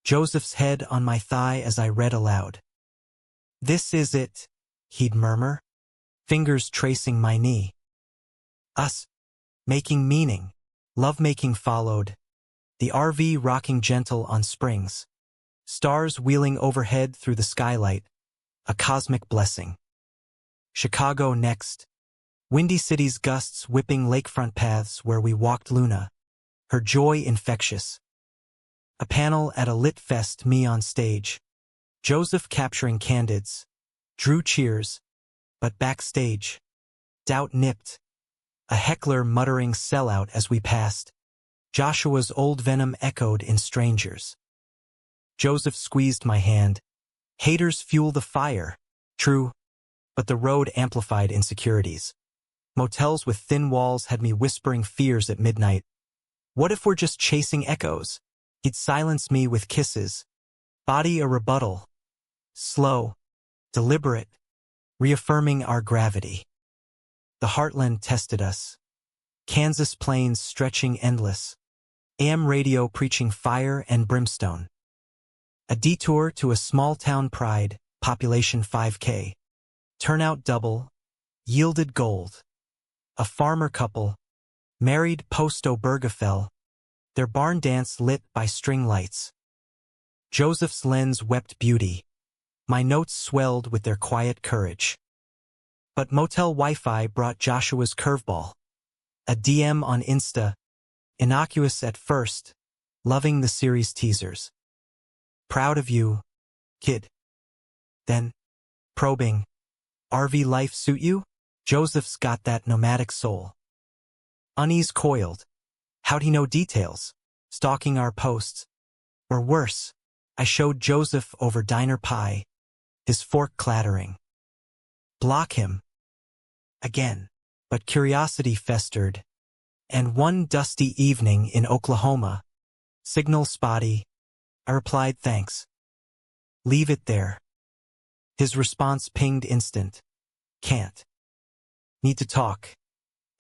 Joseph's head on my thigh as I read aloud. This is it, he'd murmur, fingers tracing my knee. Us. Making meaning, lovemaking followed, the RV rocking gentle on springs, stars wheeling overhead through the skylight, a cosmic blessing. Chicago next, Windy City's gusts whipping lakefront paths where we walked Luna, her joy infectious. A panel at a lit fest, me on stage, Joseph capturing candids, Drew cheers, but backstage, doubt nipped. A heckler muttering sellout as we passed. Joshua's old venom echoed in strangers. Joseph squeezed my hand. Haters fuel the fire. True, but the road amplified insecurities. Motels with thin walls had me whispering fears at midnight. What if we're just chasing echoes? He'd silence me with kisses. Body a rebuttal. Slow, deliberate, reaffirming our gravity. The heartland tested us. Kansas plains stretching endless. AM radio preaching fire and brimstone. A detour to a small-town pride, population 5K. Turnout double, yielded gold. A farmer couple, married post-Obergefell, their barn dance lit by string lights. Joseph's lens wept beauty. My notes swelled with their quiet courage. But motel Wi-Fi brought Joshua's curveball. A DM on Insta, innocuous at first, loving the series teasers. Proud of you, kid. Then, probing, RV life suit you? Joseph's got that nomadic soul. Unease coiled. How'd he know details? Stalking our posts. Or worse, I showed Joseph over diner pie, his fork clattering. Block him. Again. But curiosity festered. And one dusty evening in Oklahoma, signal spotty, I replied thanks. Leave it there. His response pinged instant. Can't. Need to talk.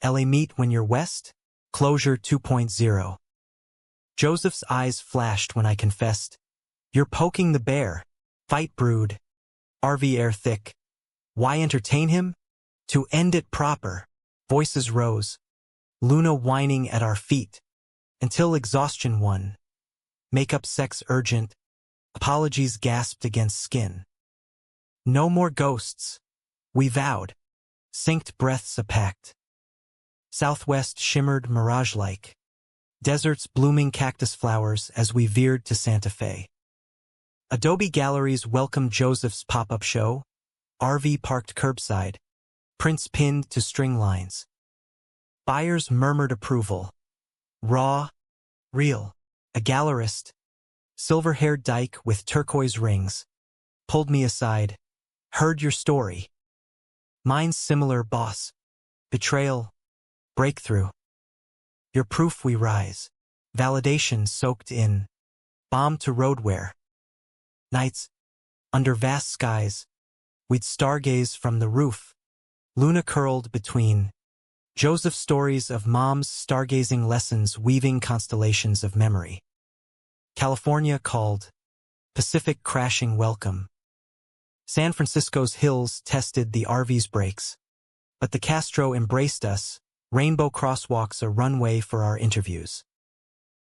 LA meet when you're west? Closure 2.0. Joseph's eyes flashed when I confessed. You're poking the bear. Fight brood. RV air thick. Why entertain him? To end it proper. Voices rose. Luna whining at our feet. Until exhaustion won. Makeup sex urgent. Apologies gasped against skin. No more ghosts. We vowed. Synced breaths a pact. Southwest shimmered mirage-like. Deserts blooming cactus flowers as we veered to Santa Fe. Adobe Galleries welcomed Joseph's pop-up show. RV parked curbside. Prints pinned to string lines. Buyers murmured approval. Raw. Real. A gallerist. Silver-haired dyke with turquoise rings. Pulled me aside. Heard your story. Mine's similar, boss. Betrayal. Breakthrough. Your proof we rise. Validation soaked in. Bomb to roadwear. Nights. Under vast skies. We'd stargaze from the roof. Luna curled between. Joseph's stories of mom's stargazing lessons weaving constellations of memory. California called. Pacific crashing welcome. San Francisco's hills tested the RV's brakes. But the Castro embraced us. Rainbow crosswalks a runway for our interviews.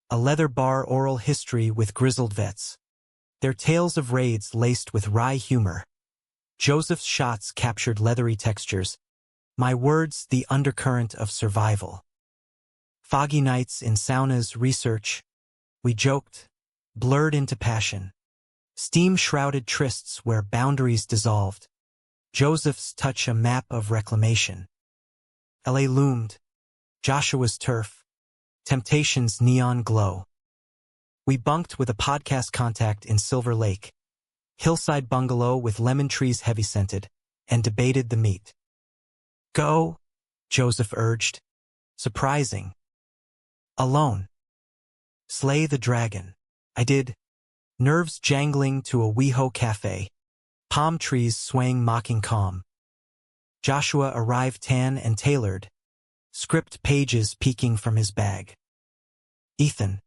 A leather bar oral history with grizzled vets. Their tales of raids laced with wry humor. Joseph's shots captured leathery textures. My words the undercurrent of survival. Foggy nights in saunas research. We joked, blurred into passion. Steam-shrouded trysts where boundaries dissolved. Joseph's touch a map of reclamation. LA loomed. Joshua's turf. Temptation's neon glow. We bunked with a podcast contact in Silver Lake. Hillside bungalow with lemon trees heavy-scented, and debated the meat. Go, Joseph urged. Surprising. Alone. Slay the dragon. I did. Nerves jangling to a WeHo cafe. Palm trees swaying mocking calm. Joshua arrived tan and tailored. Script pages peeking from his bag. Ethan.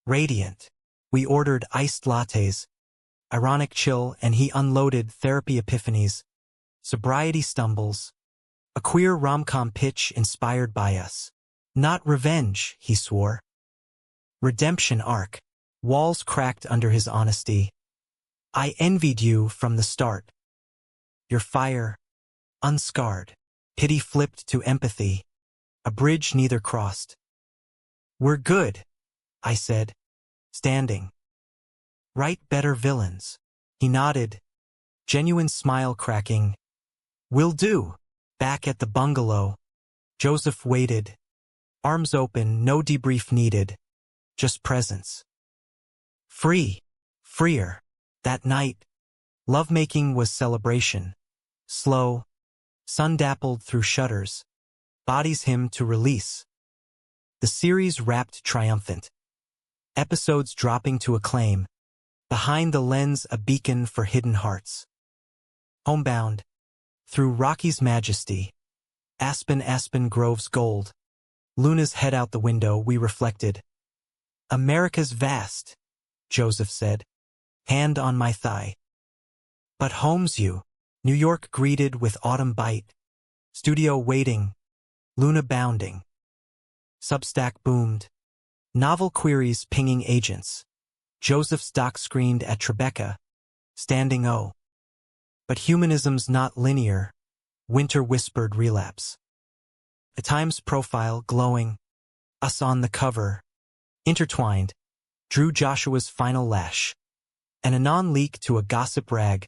Radiant. We ordered iced lattes. Ironic chill, and he unloaded therapy epiphanies. Sobriety stumbles. A queer rom-com pitch inspired by us. Not revenge, he swore. Redemption arc. Walls cracked under his honesty. I envied you from the start. Your fire. Unscarred. Pity flipped to empathy. A bridge neither crossed. We're good, I said, standing. Write better villains. He nodded, genuine smile cracking. Will do. Back at the bungalow. Joseph waited. Arms open, no debrief needed. Just presence. Free. Freer. That night. Lovemaking was celebration. Slow. Sun dappled through shutters. Bodies him to release. The series wrapped triumphant. Episodes dropping to acclaim. Behind the lens a beacon for hidden hearts. Homebound. Through Rocky's majesty. Aspen groves gold. Luna's head out the window, we reflected. America's vast, Joseph said. Hand on my thigh. But home's you. New York greeted with autumn bite. Studio waiting. Luna bounding. Substack boomed. Novel queries pinging agents. Joseph's doc screened at Tribeca. Standing O. But humanism's not linear. Winter whispered relapse. A Times profile glowing. Us on the cover. Intertwined. Drew Joshua's final lash. An anon leak to a gossip rag.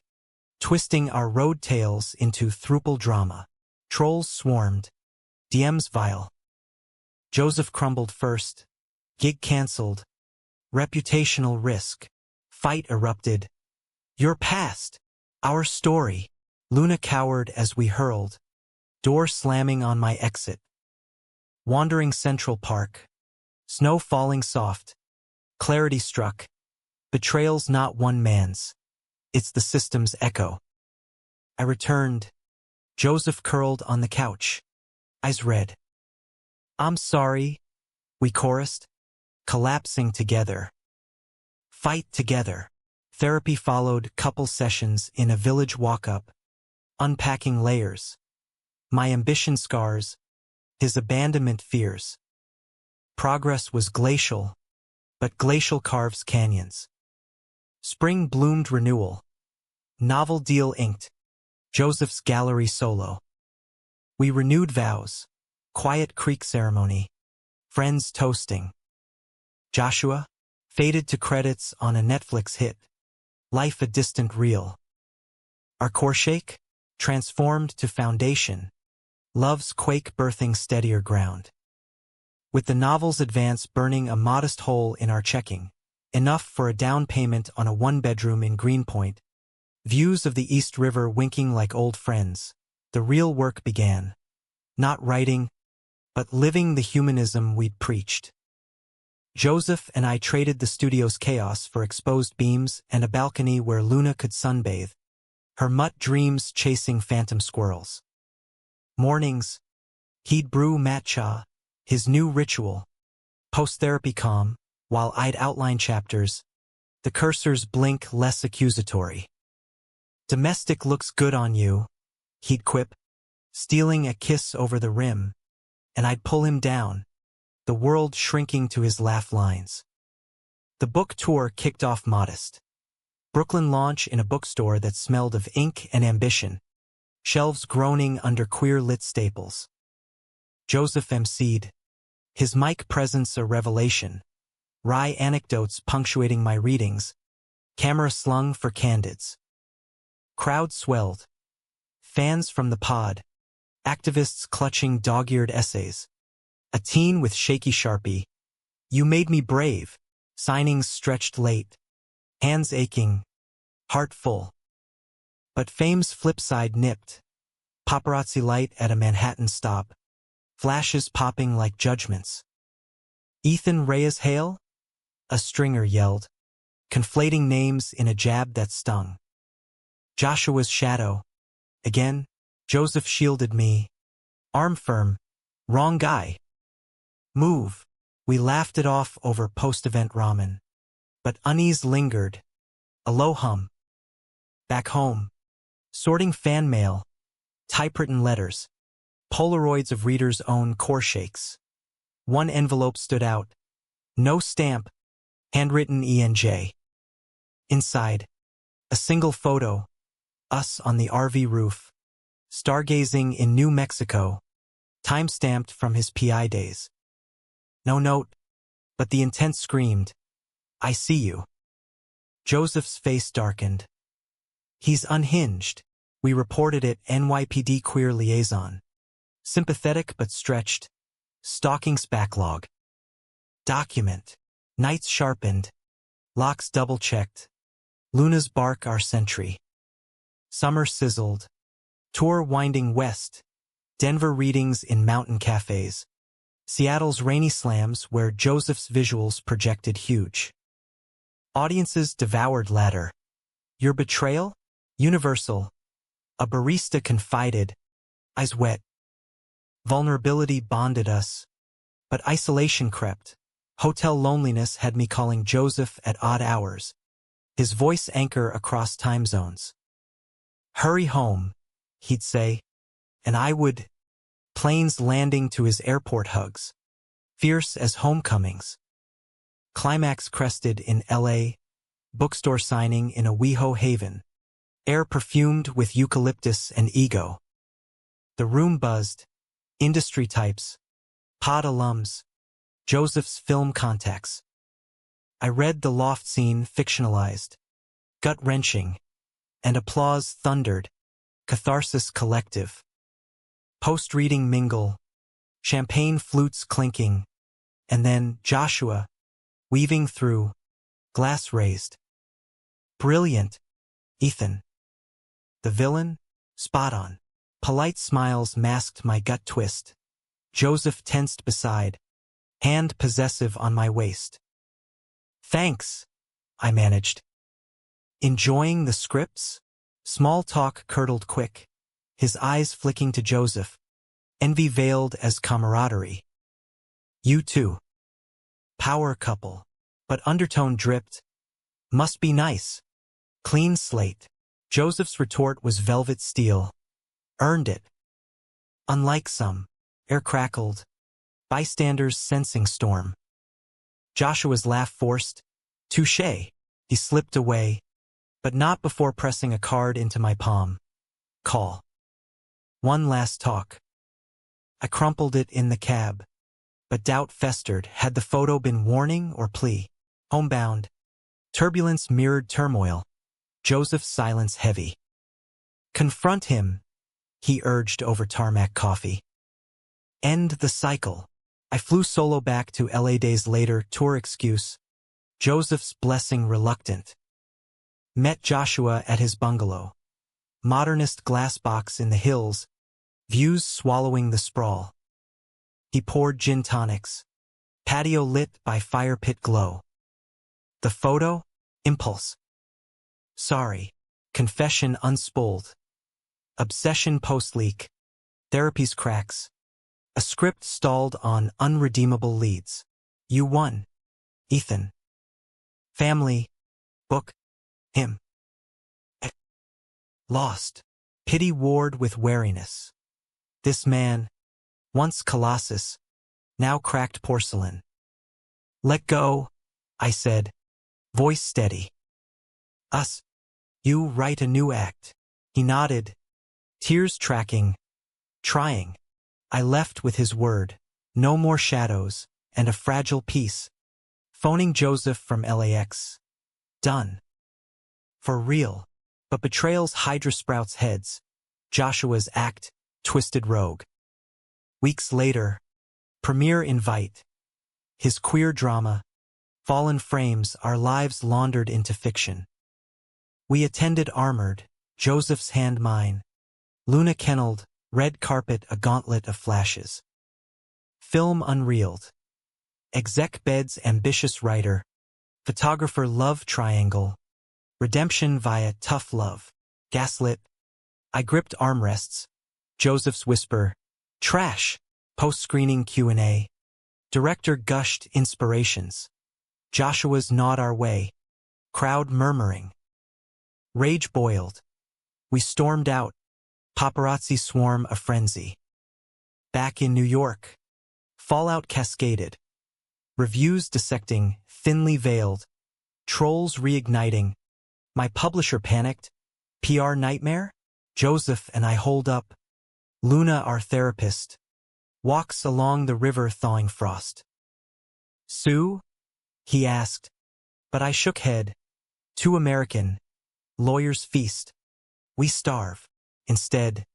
Twisting our road tales into throuple drama. Trolls swarmed. DMs vile. Joseph crumbled first. Gig cancelled. Reputational risk. Fight erupted. Your past. Our story. Luna cowered as we hurled. Door slamming on my exit. Wandering Central Park. Snow falling soft. Clarity struck. Betrayal's not one man's. It's the system's echo. I returned. Joseph curled on the couch. Eyes red. I'm sorry, we chorused. Collapsing together. Fight together. Therapy followed, couple sessions in a village walk-up, unpacking layers. My ambition scars, his abandonment fears. Progress was glacial, but glacial carves canyons. Spring bloomed renewal. Novel deal inked. Joseph's gallery solo. We renewed vows. Quiet creek ceremony. Friends toasting. Joshua faded to credits on a Netflix hit. Life a distant reel. Our core shake transformed to foundation. Love's quake birthing steadier ground. With the novel's advance burning a modest hole in our checking, enough for a down payment on a one-bedroom in Greenpoint, views of the East River winking like old friends, the real work began. Not writing, but living the humanism we'd preached. Joseph and I traded the studio's chaos for exposed beams and a balcony where Luna could sunbathe, her mutt dreams chasing phantom squirrels. Mornings, he'd brew matcha, his new ritual. Post-therapy calm, while I'd outline chapters, the cursors blink less accusatory. Domestic looks good on you, he'd quip, stealing a kiss over the rim, and I'd pull him down, the world shrinking to his laugh lines. The book tour kicked off modest. Brooklyn launch in a bookstore that smelled of ink and ambition, shelves groaning under queer-lit staples. Joseph emceed, his mic presence a revelation, wry anecdotes punctuating my readings, camera slung for candids. Crowd swelled. Fans from the pod, activists clutching dog-eared essays. A teen with shaky Sharpie. You made me brave. Signings stretched late. Hands aching. Heart full. But fame's flip side nipped. Paparazzi light at a Manhattan stop. Flashes popping like judgments. Ethan Reyes hail? A stringer yelled, conflating names in a jab that stung. Joshua's shadow. Again, Joseph shielded me. Arm firm. Wrong guy. Move. We laughed it off over post-event ramen. But unease lingered. A low hum. Back home. Sorting fan mail. Typewritten letters. Polaroids of readers' own core shakes. One envelope stood out. No stamp. Handwritten ENJ. Inside. A single photo. Us on the RV roof. Stargazing in New Mexico. Time-stamped from his PI days. No note. But the intent screamed. I see you. Joseph's face darkened. He's unhinged. We reported it NYPD queer liaison. Sympathetic but stretched. Stalking's backlog. Document. Nights sharpened. Locks double-checked. Luna's bark our sentry. Summer sizzled. Tour winding west. Denver readings in mountain cafes. Seattle's rainy slams where Joseph's visuals projected huge. Audiences devoured ladder. Your betrayal? Universal. A barista confided. Eyes wet. Vulnerability bonded us. But isolation crept. Hotel loneliness had me calling Joseph at odd hours. His voice anchor across time zones. Hurry home, he'd say. And I would. Planes landing to his airport hugs. Fierce as homecomings. Climax crested in LA. Bookstore signing in a WeHo haven. Air perfumed with eucalyptus and ego. The room buzzed. Industry types. Pod alums. Joseph's film contacts. I read the loft scene fictionalized. Gut-wrenching. And applause thundered. Catharsis collective. Post-reading mingle. Champagne flutes clinking. And then Joshua. Weaving through. Glass raised. Brilliant. Ethan. The villain? Spot on. Polite smiles masked my gut twist. Joseph tensed beside. Hand possessive on my waist. Thanks, I managed. Enjoying the scripts? Small talk curdled quick. His eyes flicking to Joseph. Envy veiled as camaraderie. You too. Power couple. But undertone dripped. Must be nice. Clean slate. Joseph's retort was velvet steel. Earned it. Unlike some. Air crackled. Bystanders sensing storm. Joshua's laugh forced. Touché. He slipped away, but not before pressing a card into my palm. Call. One last talk. I crumpled it in the cab, but doubt festered. Had the photo been warning or plea? Homebound. Turbulence mirrored turmoil. Joseph's silence heavy. Confront him, he urged over tarmac coffee. End the cycle. I flew solo back to LA days later, tour excuse. Joseph's blessing reluctant. Met Joshua at his bungalow. Modernist glass box in the hills, views swallowing the sprawl. He poured gin tonics. Patio lit by fire pit glow. The photo? Impulse. Sorry. Confession unspooled. Obsession post-leak. Therapy's cracks. A script stalled on unredeemable leads. You won. Ethan. Family. Book. Him. Lost. Pity warred with wariness. This man, once colossus, now cracked porcelain. Let go, I said, voice steady. Us. You write a new act. He nodded, tears tracking, trying. I left with his word, no more shadows, and a fragile peace. Phoning Joseph from LAX. Done. For real. But betrayal's hydra sprouts heads. Joshua's act, twisted rogue. Weeks later, premiere invite. His queer drama, fallen frames, our lives laundered into fiction. We attended armored, Joseph's hand mine. Luna kenneled, red carpet a gauntlet of flashes. Film unreeled. Exec bed's ambitious writer. Photographer love triangle. Redemption via tough love. Gaslit. I gripped armrests. Joseph's whisper. Trash. Post-screening Q&A. Director gushed inspirations. Joshua's nod our way. Crowd murmuring. Rage boiled. We stormed out. Paparazzi swarm a frenzy. Back in New York. Fallout cascaded. Reviews dissecting, thinly veiled. Trolls reigniting. My publisher panicked. PR nightmare? Joseph and I hold up. Luna, our therapist, walks along the river thawing frost. Sue? He asked. But I shook head. Too American. Lawyers feast. We starve. Instead.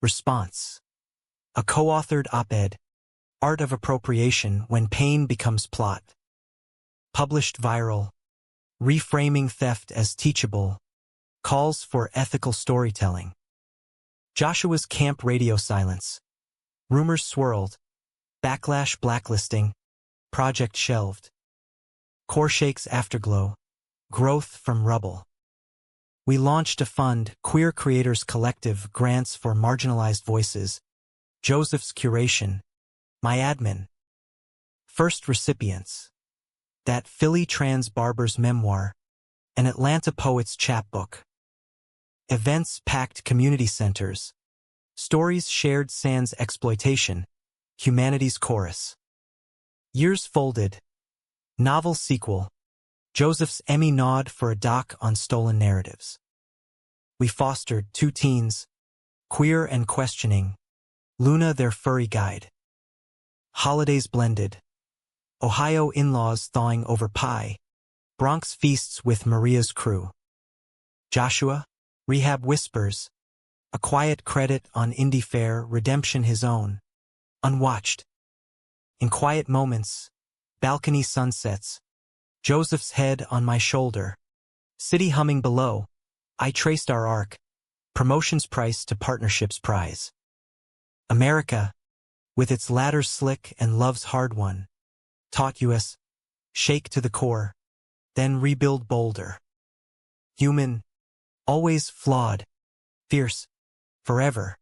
Response. A co-authored op-ed. Art of appropriation when pain becomes plot. Published viral. Reframing theft as teachable. Calls for ethical storytelling. Joshua's camp radio silence. Rumors swirled. Backlash blacklisting. Project shelved. Korshake's afterglow. Growth from rubble. We launched a fund, Queer Creators Collective, grants for marginalized voices. Joseph's curation. My admin. First recipients. That Philly trans barber's memoir. An Atlanta poet's chapbook. Events packed community centers. Stories shared sans exploitation. Humanity's chorus. Years folded. Novel sequel. Joseph's Emmy nod for a doc on stolen narratives. We fostered 2 teens. Queer and questioning. Luna their furry guide. Holidays blended. Ohio in-laws thawing over pie. Bronx feasts with Maria's crew. Joshua, rehab whispers. A quiet credit on indie fare, redemption his own. Unwatched. In quiet moments, balcony sunsets. Joseph's head on my shoulder. City humming below. I traced our arc. Promotion's price to partnership's prize. America, with its ladder slick and love's hard one, taught us, shake to the core, then rebuild bolder. Human, always flawed, fierce, forever.